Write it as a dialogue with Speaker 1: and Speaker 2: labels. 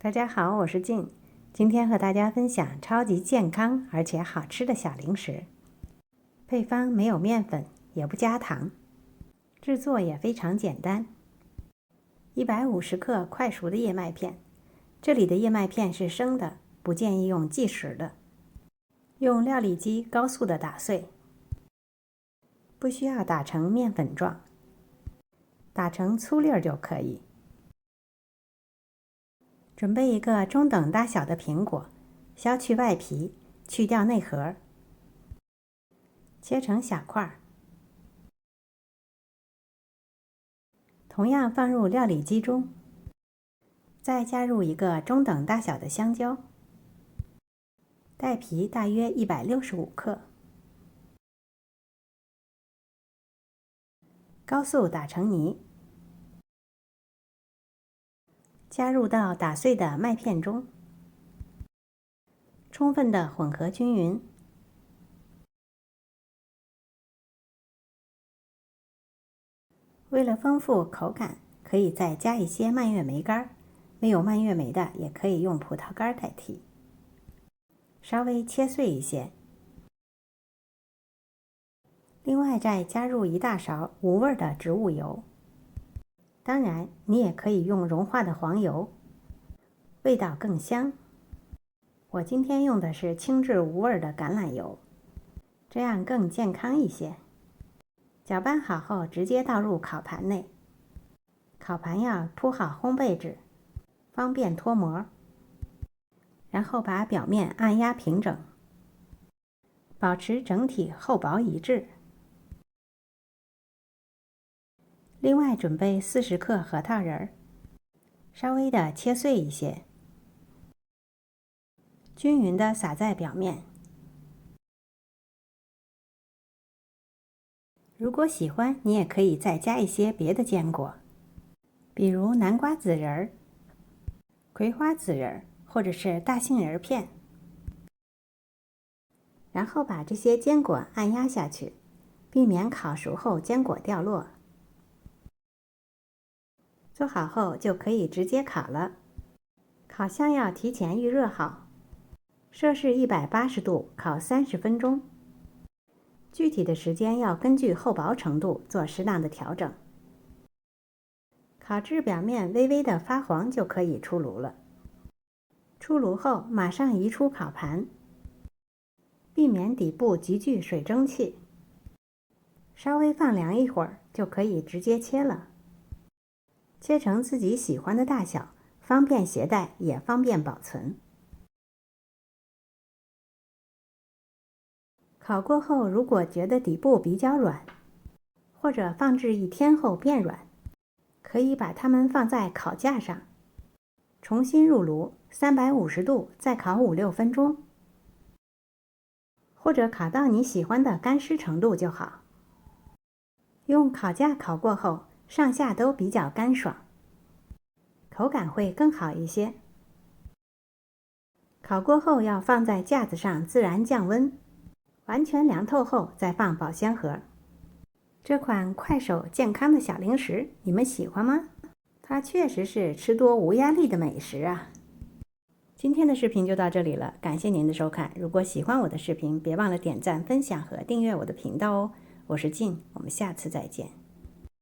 Speaker 1: 大家好，我是静，今天和大家分享超级健康而且好吃的小零食。配方没有面粉，也不加糖，制作也非常简单。150克快熟的燕麦片，这里的燕麦片是生的，不建议用即食的。用料理机高速的打碎，不需要打成面粉状，打成粗粒儿就可以。准备一个中等大小的苹果，削去外皮，去掉内核，切成小块，同样放入料理机中，再加入一个中等大小的香蕉，带皮大约165克，高速打成泥，加入到打碎的麦片中，充分的混合均匀。为了丰富口感，可以再加一些蔓越莓干，没有蔓越莓的也可以用葡萄干代替。稍微切碎一些。另外再加入1大勺无味的植物油，当然你也可以用融化的黄油，味道更香。我今天用的是轻质无味的橄榄油，这样更健康一些。搅拌好后直接倒入烤盘内，烤盘要铺好烘焙纸，方便脱模。然后把表面按压平整，保持整体厚薄一致。另外准备40克核桃仁，稍微的切碎一些，均匀的撒在表面。如果喜欢，你也可以再加一些别的坚果，比如南瓜籽仁、葵花籽仁或者是大杏仁片。然后把这些坚果按压下去，避免烤熟后坚果掉落。做好后就可以直接烤了。烤箱要提前预热好，摄氏180度烤30分钟。具体的时间要根据厚薄程度做适当的调整。烤至表面微微的发黄就可以出炉了。出炉后马上移出烤盘，避免底部积聚水蒸气。稍微放凉一会儿就可以直接切了。切成自己喜欢的大小，方便携带也方便保存。烤过后，如果觉得底部比较软，或者放置1天后变软，可以把它们放在烤架上，重新入炉，350度再烤5-6分钟，或者烤到你喜欢的干湿程度就好。用烤架烤过后，上下都比较干爽，口感会更好一些。烤过后要放在架子上自然降温，完全凉透后再放保鲜盒。这款快手健康的小零食，你们喜欢吗？它确实是吃多无压力的美食啊！今天的视频就到这里了，感谢您的收看。如果喜欢我的视频，别忘了点赞、分享和订阅我的频道哦。我是静，我们下次再见。